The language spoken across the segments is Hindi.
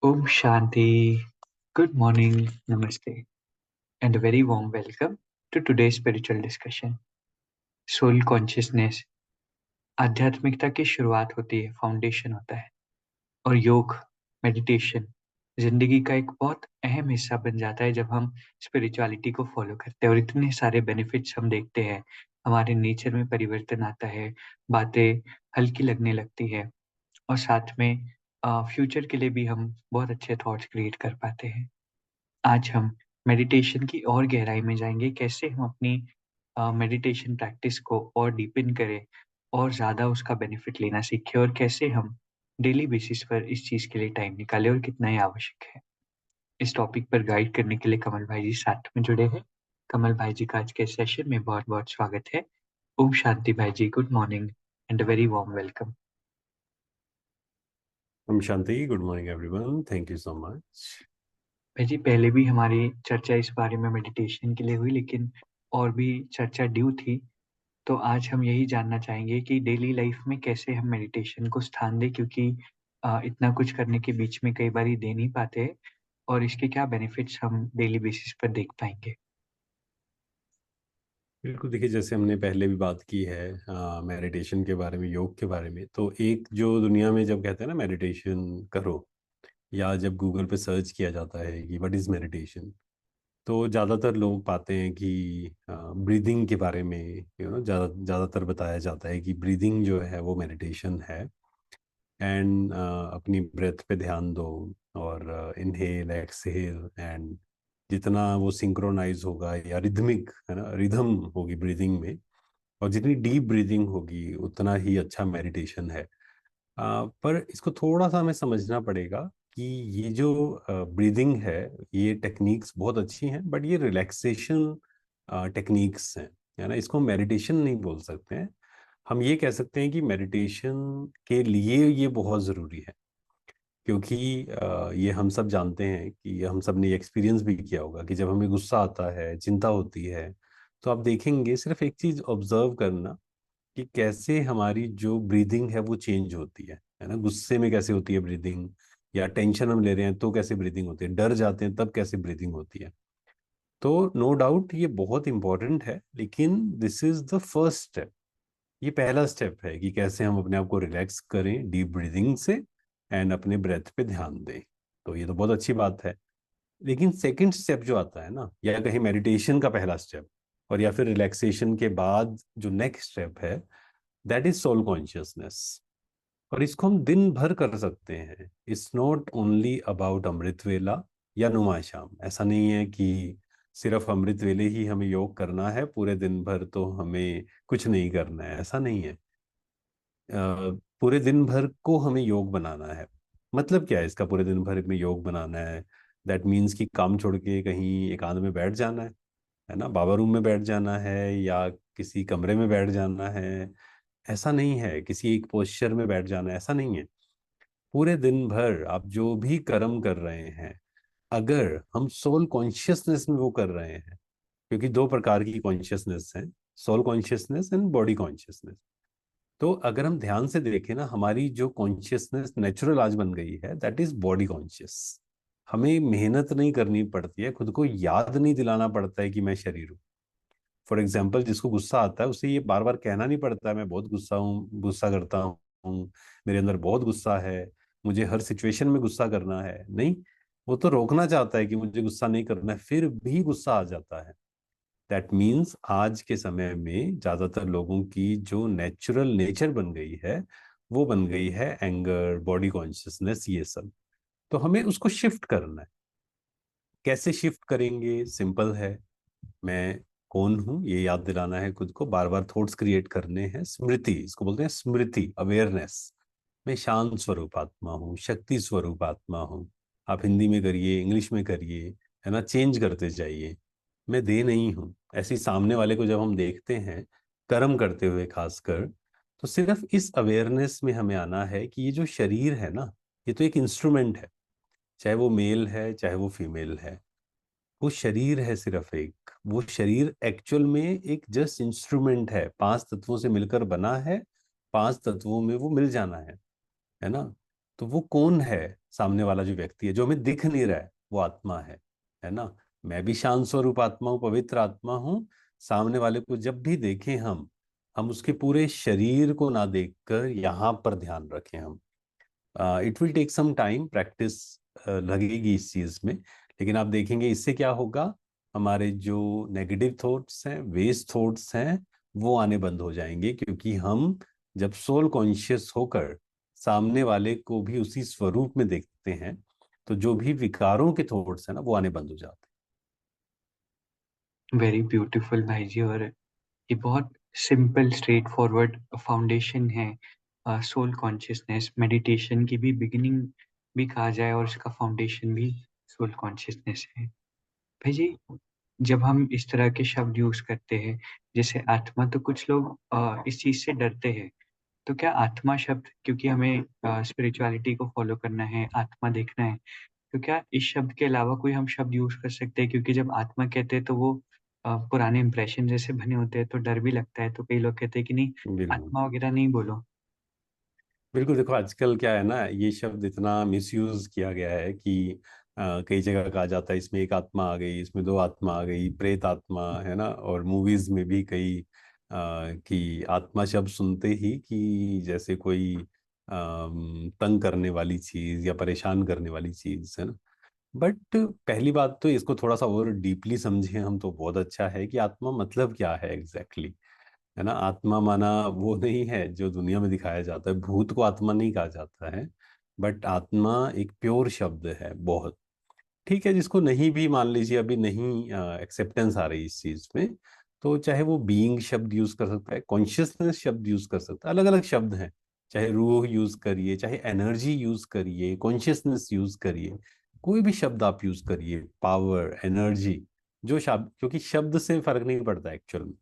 Om Shanti. Good morning, Namaste, and a very warm welcome to today's spiritual discussion. Soul consciousness आध्यात्मिकता की शुरुआत होती है, फाउंडेशन होता है, और योग मेडिटेशन जिंदगी का एक बहुत अहम हिस्सा बन जाता है जब हम स्पिरिचुअलिटी को फॉलो करते हैं। और इतने सारे बेनिफिट्स हम देखते हैं, हमारे नेचर में परिवर्तन आता है, बातें हल्की लगने लगती है, और साथ में फ्यूचर के लिए भी हम बहुत अच्छे थॉट्स क्रिएट कर पाते हैं। आज हम मेडिटेशन की और गहराई में जाएँगे, कैसे हम अपनी मेडिटेशन प्रैक्टिस को और डीपेन करें और ज़्यादा उसका बेनिफिट लेना सीखें, और कैसे हम डेली बेसिस पर इस चीज़ के लिए टाइम निकालें और कितना ये आवश्यक है। इस टॉपिक पर गाइड करने के लिए कमल भाई जी साथ में जुड़े हैं। कमल भाई जी का आज के सेशन में बहुत-बहुत स्वागत है। ओम शांति भाई जी, good morning and a very warm welcome. ओम शांति, good morning everyone, thank you so much. भाई जी, पहले भी हमारी चर्चा इस बारे में मेडिटेशन के लिए हुई, लेकिन और भी चर्चा ड्यू थी। तो आज हम यही जानना चाहेंगे कि डेली लाइफ में कैसे हम मेडिटेशन को स्थान दें, क्योंकि इतना कुछ करने के बीच में कई बार दे नहीं पाते, और इसके क्या बेनिफिट्स हम डेली बेसिस पर देख पाएंगे। बिल्कुल, देखिए जैसे हमने पहले भी बात की है मेडिटेशन के बारे में, योग के बारे में। तो एक जो दुनिया में जब कहते हैं ना मेडिटेशन करो, या जब गूगल पे सर्च किया जाता है कि व्हाट इज़ मेडिटेशन, तो ज़्यादातर लोग पाते हैं कि ब्रीदिंग के बारे में ज़्यादातर बताया जाता है कि ब्रीदिंग जो है वो मेडिटेशन है। एंड अपनी ब्रेथ पे ध्यान दो, और इनहेल एक्सहेल, एंड जितना वो सिंक्रोनाइज होगा या रिदमिक है ना, रिदम होगी ब्रीदिंग में, और जितनी डीप ब्रीदिंग होगी उतना ही अच्छा मेडिटेशन है। पर इसको थोड़ा सा हमें समझना पड़ेगा कि ये जो ब्रीदिंग है, ये टेक्निक्स बहुत अच्छी हैं, बट ये रिलैक्सेशन टेक्निक्स हैं, है ना। इसको मेडिटेशन नहीं बोल सकते हैं। हम ये कह सकते हैं कि मेडिटेशन के लिए ये बहुत ज़रूरी है, क्योंकि ये हम सब जानते हैं कि हम सब ने एक्सपीरियंस भी किया होगा कि जब हमें गुस्सा आता है, चिंता होती है, तो आप देखेंगे, सिर्फ एक चीज़ ऑब्जर्व करना कि कैसे हमारी जो ब्रीदिंग है वो चेंज होती है ना। गुस्से में कैसे होती है ब्रीदिंग, या टेंशन हम ले रहे हैं तो कैसे ब्रीदिंग होती है, डर जाते हैं तब कैसे ब्रीदिंग होती है। तो नो डाउट ये बहुत इंपॉर्टेंट है, लेकिन this is the first step. ये पहला स्टेप है कि कैसे हम अपने आप को रिलैक्स करें डीप ब्रीदिंग से, एंड अपने ब्रेथ पे ध्यान दें। तो ये तो बहुत अच्छी बात है। लेकिन सेकंड स्टेप जो आता है ना, या कहीं मेडिटेशन का पहला स्टेप, और या फिर रिलैक्सेशन के बाद जो नेक्स्ट स्टेप है, दैट इज सोल कॉन्शियसनेस। और इसको हम दिन भर कर सकते हैं। इट्स नॉट ओनली अबाउट अमृत वेला या नुमा शाम। ऐसा नहीं है कि सिर्फ अमृत वेले ही हमें योग करना है, पूरे दिन भर तो हमें कुछ नहीं करना है, ऐसा नहीं है। पूरे दिन भर को हमें योग बनाना है। मतलब क्या है इसका, पूरे दिन भर में योग बनाना है? दैट मीन्स कि काम छोड़ के कहीं एकांत में बैठ जाना है ना, बाबा रूम में बैठ जाना है, या किसी कमरे में बैठ जाना है। ऐसा नहीं है, किसी एक पोस्चर में बैठ जाना है, ऐसा नहीं है। पूरे दिन भर आप जो भी कर्म कर रहे हैं, अगर हम सोल कॉन्शियसनेस में वो कर रहे हैं, क्योंकि दो प्रकार की कॉन्शियसनेस है, soul consciousness and body consciousness. तो अगर हम ध्यान से देखें ना, हमारी जो कॉन्शियसनेस नेचुरल आज बन गई है, दैट इज बॉडी कॉन्शियस। हमें मेहनत नहीं करनी पड़ती है, खुद को याद नहीं दिलाना पड़ता है कि मैं शरीर हूँ। फॉर एग्जाम्पल, जिसको गुस्सा आता है उसे ये बार बार कहना नहीं पड़ता है मैं बहुत गुस्सा हूँ, गुस्सा करता हूँ, मेरे अंदर बहुत गुस्सा है, मुझे हर सिचुएशन में गुस्सा करना है। नहीं, वो तो रोकना चाहता है कि मुझे गुस्सा नहीं करना है, फिर भी गुस्सा आ जाता है। दैट मीन्स आज के समय में ज्यादातर लोगों की जो नेचुरल नेचर बन गई है, वो बन गई है एंगर, बॉडी कॉन्शियसनेस, ये सब। तो हमें उसको शिफ्ट करना है। कैसे शिफ्ट करेंगे? सिंपल है। मैं कौन हूं ये याद दिलाना है खुद को, बार बार थॉट्स क्रिएट करने हैं। स्मृति, इसको बोलते हैं स्मृति, अवेयरनेस। मैं शांत स्वरूप आत्मा हूँ, शक्ति स्वरूप आत्मा हूँ। आप हिंदी में करिए, इंग्लिश में करिए, है ना, चेंज करते जाइए। मैं दे नहीं हूँ। ऐसे ही सामने वाले को जब हम देखते हैं कर्म करते हुए खासकर, तो सिर्फ इस अवेयरनेस में हमें आना है कि ये जो शरीर है ना, ये तो एक इंस्ट्रूमेंट है। चाहे वो मेल है चाहे वो फीमेल है, वो शरीर है सिर्फ एक। वो शरीर एक्चुअल में एक जस्ट इंस्ट्रूमेंट है, पांच तत्वों से मिलकर बना है, पांच तत्वों में वो मिल जाना है ना। तो वो कौन है? सामने वाला जो व्यक्ति है जो हमें दिख नहीं रहा है, वो आत्मा है ना। मैं भी शांत स्वरूप आत्मा हूँ, पवित्र आत्मा हूँ। सामने वाले को जब भी देखें हम उसके पूरे शरीर को ना देखकर यहाँ पर ध्यान रखें हम। It will take some time, practice लगेगी इस चीज में। लेकिन आप देखेंगे इससे क्या होगा, हमारे जो नेगेटिव थॉट्स हैं, वेस्ट थॉट्स हैं, वो आने बंद हो जाएंगे, क्योंकि हम जब सोल कॉन्शियस होकर सामने वाले को भी उसी स्वरूप में देखते हैं, तो जो भी विकारों के थॉट्स हैं ना, वो आने बंद हो जाते वेरी ब्यूटीफुल भाई जी। और ये बहुत सिंपल स्ट्रेट फॉरवर्ड फाउंडेशन है सोल कॉन्शियसनेस। मेडिटेशन की भी बिगिनिंग भी कहा जाए और उसका फाउंडेशन भी सोल कॉन्शियसनेस है। भाई जी, जब हम इस तरह के शब्द यूज करते हैं जैसे आत्मा, तो कुछ लोग इस चीज से डरते हैं। तो क्या आत्मा शब्द, क्योंकि हमें स्पिरिचुअलिटी को फॉलो करना है, आत्मा देखना है, तो क्या इस शब्द के अलावा कोई हम शब्द यूज कर सकते हैं? क्योंकि जब आत्मा कहते हैं तो वो पुराने इंप्रेशन जैसे बने होते हैं, तो डर भी लगता है। तो कई लोग कहते हैं कि नहीं, हैं। बिल्कुल। आत्मा वगैरह नहीं बोलो। बिल्कुल, देखो आजकल क्या है ना, ये शब्द इतना मिसयूज किया गया है कि कई जगह कहा जाता है इसमें एक आत्मा आ गई, इसमें दो आत्मा आ गई, प्रेत आत्मा, है ना। और मूवीज में भी कई कि आत्मा शब्द सुनते ही कि जैसे कोई तंग करने वाली चीज या परेशान करने वाली चीज, है ना। बट पहली बात तो इसको थोड़ा सा और डीपली समझें हम तो बहुत अच्छा है कि आत्मा मतलब क्या है एग्जैक्टली exactly, है ना। आत्मा माना वो नहीं है जो दुनिया में दिखाया जाता है, भूत को आत्मा नहीं कहा जाता है। बट आत्मा एक प्योर शब्द है बहुत। ठीक है, जिसको नहीं भी मान लीजिए अभी नहीं एक्सेप्टेंस आ रही इस चीज में, तो चाहे वो बीइंग शब्द यूज कर सकता है, कॉन्शियसनेस शब्द यूज कर सकता है, अलग अलग शब्द हैं। चाहे रूह यूज करिए, चाहे एनर्जी यूज करिए, कॉन्शियसनेस यूज करिए, कोई भी शब्द आप यूज करिए, पावर, एनर्जी, जो शब्द, क्योंकि शब्द से फर्क नहीं पड़ता एक्चुअल में।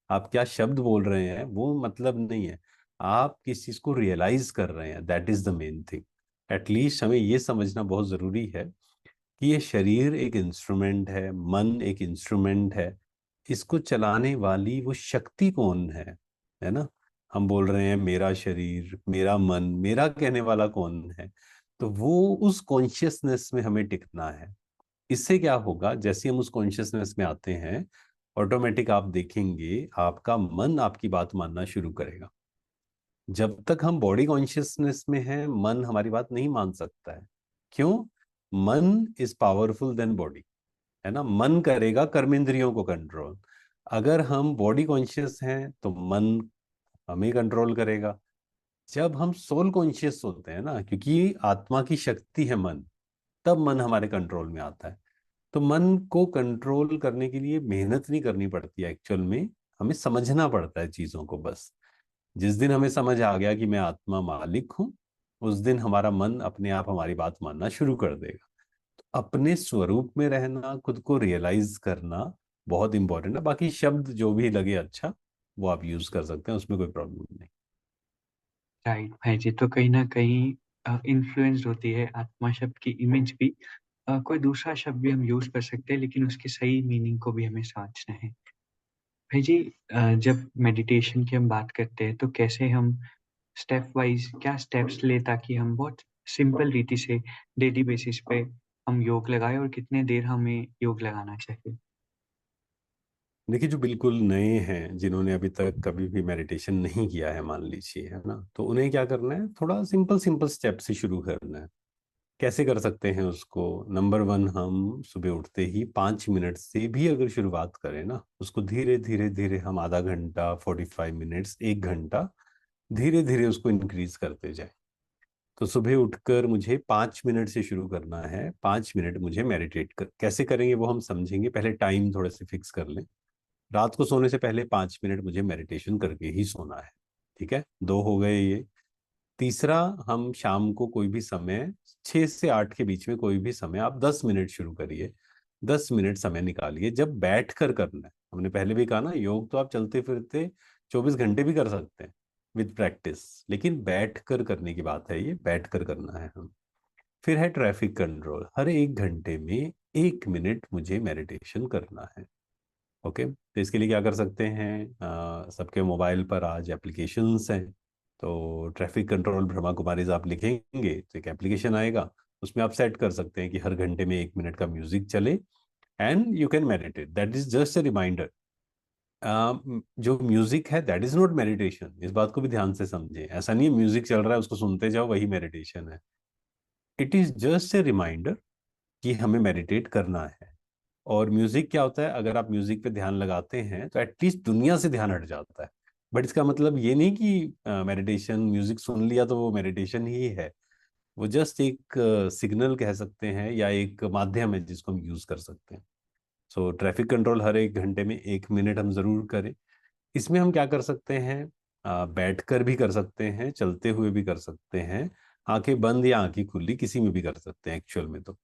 आप क्या शब्द बोल रहे हैं वो मतलब नहीं है, आप किस चीज को रियलाइज कर रहे हैं, that is the main thing. At least हमें ये समझना बहुत जरूरी है कि ये शरीर एक इंस्ट्रूमेंट है, मन एक इंस्ट्रूमेंट है। इसको चलाने वाली वो शक्ति कौन है ना। हम बोल रहे हैं मेरा शरीर, मेरा मन, मेरा कहने वाला कौन है? तो वो उस कॉन्शियसनेस में हमें टिकना है। इससे क्या होगा, जैसे हम उस कॉन्शियसनेस में आते हैं, ऑटोमेटिक आप देखेंगे आपका मन आपकी बात मानना शुरू करेगा। जब तक हम बॉडी कॉन्शियसनेस में हैं, मन हमारी बात नहीं मान सकता है। क्यों? मन इज पावरफुल देन बॉडी, है ना। मन करेगा कर्मेंद्रियों को कंट्रोल। अगर हम बॉडी कॉन्शियस हैं तो मन हमें कंट्रोल करेगा। जब हम सोल कॉन्शियस होते हैं ना, क्योंकि आत्मा की शक्ति है मन, तब मन हमारे कंट्रोल में आता है। तो मन को कंट्रोल करने के लिए मेहनत नहीं करनी पड़ती है एक्चुअल में, हमें समझना पड़ता है चीजों को बस। जिस दिन हमें समझ आ गया कि मैं आत्मा मालिक हूं, उस दिन हमारा मन अपने आप हमारी बात मानना शुरू कर देगा। अपने स्वरूप में रहना, खुद को रियलाइज करना बहुत इंपॉर्टेंट है। बाकी शब्द जो भी लगे अच्छा, वो आप यूज कर सकते हैं, उसमें कोई प्रॉब्लम नहीं। राइट भाई जी। तो कहीं ना कहीं इन्फ्लुएंस्ड होती है आत्मा शब्द की इमेज भी। कोई दूसरा शब्द भी हम यूज कर सकते हैं, लेकिन उसकी सही मीनिंग को भी हमें समझना है। भाई जी, जब मेडिटेशन की हम बात करते हैं तो कैसे हम स्टेप वाइज क्या स्टेप्स ले, ताकि हम बहुत सिंपल रीति से डेली बेसिस पे हम योग लगाए, और कितने देर हमें योग लगाना चाहिए? देखिए, जो बिल्कुल नए हैं, जिन्होंने अभी तक कभी भी मेडिटेशन नहीं किया है मान लीजिए, है ना, तो उन्हें क्या करना है, थोड़ा सिंपल सिंपल स्टेप से शुरू करना है। कैसे कर सकते हैं उसको? नंबर वन, हम सुबह उठते ही 5 मिनट से भी अगर शुरुआत करें ना, उसको धीरे धीरे धीरे हम आधा घंटा, 45 मिनट्स, 1 घंटा, धीरे धीरे उसको इंक्रीज करते जाए। तो सुबह उठकर मुझे 5 मिनट से शुरू करना है, 5 मिनट मुझे मेडिटेट कर, कैसे करेंगे वो हम समझेंगे। पहले टाइम थोड़े से फिक्स कर लें। रात को सोने से पहले 5 मिनट मुझे मेडिटेशन करके ही सोना है। ठीक है, दो हो गए ये। तीसरा, हम शाम को कोई भी समय, 6 से 8 के बीच में कोई भी समय, आप 10 मिनट शुरू करिए। 10 मिनट समय निकालिए, जब बैठ कर करना है। हमने पहले भी कहा ना, योग तो आप चलते फिरते 24 घंटे भी कर सकते हैं विद प्रैक्टिस, लेकिन बैठ कर करने की बात है, ये बैठ कर करना है हम। फिर है ट्रैफिक कंट्रोल, हर 1 घंटे में 1 मिनट मुझे मेडिटेशन करना है। ओके, तो इसके लिए क्या कर सकते हैं, सबके मोबाइल पर आज एप्लीकेशंस हैं। तो ट्रैफिक कंट्रोल ब्रह्मा कुमारीज आप लिखेंगे तो एक एप्लीकेशन आएगा, उसमें आप सेट कर सकते हैं कि हर घंटे में 1 मिनट का म्यूजिक चले and you can meditate. That is just a reminder. जो म्यूजिक है दैट इज नॉट मेडिटेशन, इस बात को भी ध्यान से समझें। ऐसा नहीं है म्यूजिक चल रहा है उसको सुनते जाओ वही मेडिटेशन है। It is just a reminder कि हमें मेडिटेट करना है। और म्यूजिक क्या होता है, अगर आप म्यूजिक पे ध्यान लगाते हैं तो एटलीस्ट दुनिया से ध्यान हट जाता है। बट इसका मतलब ये नहीं कि मेडिटेशन, म्यूजिक सुन लिया तो वो मेडिटेशन ही है। वो जस्ट एक सिग्नल कह सकते हैं या एक माध्यम है जिसको हम यूज कर सकते हैं। सो ट्रैफिक कंट्रोल हर 1 घंटे में 1 मिनट हम जरूर करें। इसमें हम क्या कर सकते हैं, बैठ कर भी कर सकते हैं, चलते हुए भी कर सकते हैं, आंखें बंद या आंखें खुली किसी में भी कर सकते हैं एक्चुअल में तो।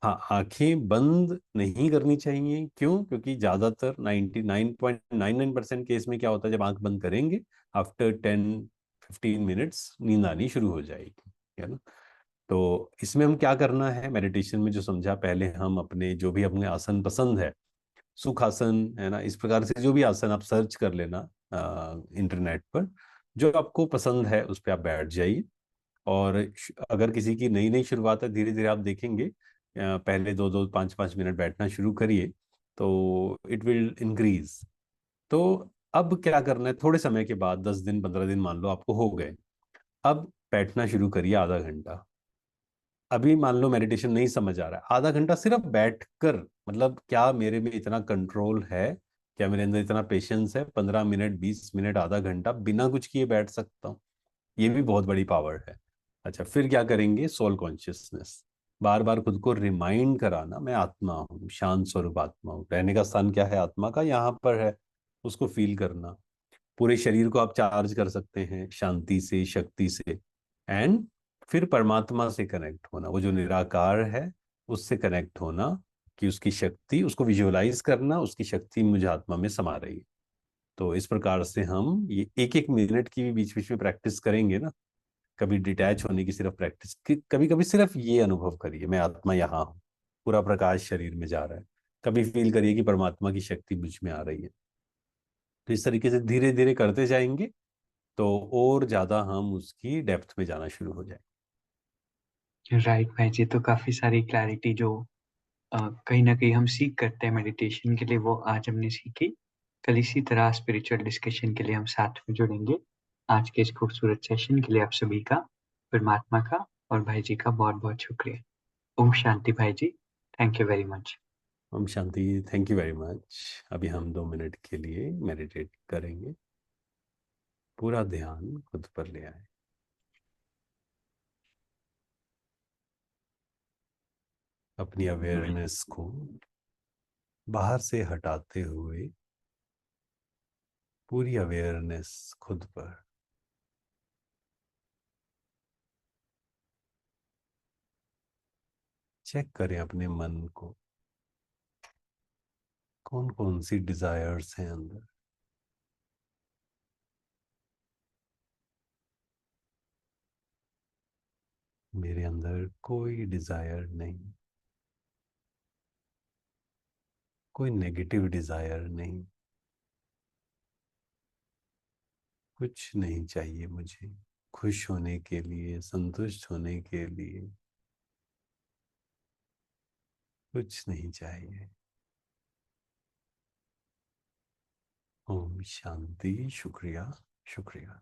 हाँ, आंखें बंद नहीं करनी चाहिए। क्यों? क्योंकि ज्यादातर 99.99% केस में क्या होता है, जब आंख बंद करेंगे आफ्टर 10-15 मिनट्स नींद आनी शुरू हो जाएगी, है ना। तो इसमें हम क्या करना है, मेडिटेशन में जो समझा, पहले हम अपने जो भी अपने आसन पसंद है, सुखासन है ना, इस प्रकार से जो भी आसन आप सर्च कर लेना इंटरनेट पर, जो आपको पसंद है उस पर आप बैठ जाइए। और अगर किसी की नई नई शुरुआत है, धीरे धीरे आप देखेंगे पहले 2-2 5-5 मिनट बैठना शुरू करिए तो इट विल इंक्रीज। तो अब क्या करना है, थोड़े समय के बाद 10 दिन 15 दिन मान लो आपको हो गए, अब बैठना शुरू करिए आधा घंटा। अभी मान लो मेडिटेशन नहीं समझ आ रहा है, आधा घंटा सिर्फ बैठकर, मतलब क्या मेरे में इतना कंट्रोल है, क्या मेरे अंदर इतना पेशेंस है, 15 मिनट 20 मिनट आधा घंटा बिना कुछ किए बैठ सकता हूँ। ये भी बहुत बड़ी पावर है। अच्छा, फिर क्या करेंगे, सोल कॉन्शियसनेस। बार बार खुद को रिमाइंड कराना, मैं आत्मा हूँ, शांत स्वरूप आत्मा हूँ, रहने का स्थान क्या है आत्मा का, यहाँ पर है, उसको फील करना। पूरे शरीर को आप चार्ज कर सकते हैं शांति से, शक्ति से। एंड फिर परमात्मा से कनेक्ट होना, वो जो निराकार है उससे कनेक्ट होना, कि उसकी शक्ति, उसको विजुअलाइज करना, उसकी शक्ति मुझे आत्मा में समा रही है। तो इस प्रकार से हम ये 1-1 मिनट की भी बीच बीच में प्रैक्टिस करेंगे ना, कभी डिटैच होने की सिर्फ प्रैक्टिस, कभी कभी सिर्फ ये अनुभव करिए, मैं आत्मा यहाँ हूँ, पूरा प्रकाश शरीर में जा रहा है। कभी फील करिए कि परमात्मा की शक्ति मुझ में आ रही है। तो इस तरीके से धीरे धीरे करते जाएंगे तो और ज्यादा हम उसकी डेप्थ में जाना शुरू हो जाए। राइट भाई जी, तो काफी सारी क्लैरिटी जो कहीं ना कहीं हम सीख करते हैं मेडिटेशन के लिए, वो आज हमने सीखी। कल इसी तरह स्पिरिचुअल डिस्कशन के लिए हम साथ में जुड़ेंगे। आज के इस खूबसूरत सेशन के लिए आप सभी का, परमात्मा का और भाई जी का बहुत बहुत शुक्रिया। ओम शांति भाई जी। Thank you very much. हम शांति, थैंक यू वेरी मच। अभी हम 2 मिनट के लिए मेडिटेट करेंगे। पूरा ध्यान खुद पर ले आए, अपनी अवेयरनेस को बाहर से हटाते हुए पूरी अवेयरनेस खुद पर। चेक करें अपने मन को, कौन कौन सी डिजायर्स हैं अंदर। मेरे अंदर कोई डिजायर नहीं, कोई नेगेटिव डिजायर नहीं, कुछ नहीं चाहिए मुझे। खुश होने के लिए, संतुष्ट होने के लिए कुछ नहीं चाहिए। ओम शांति। शुक्रिया, शुक्रिया।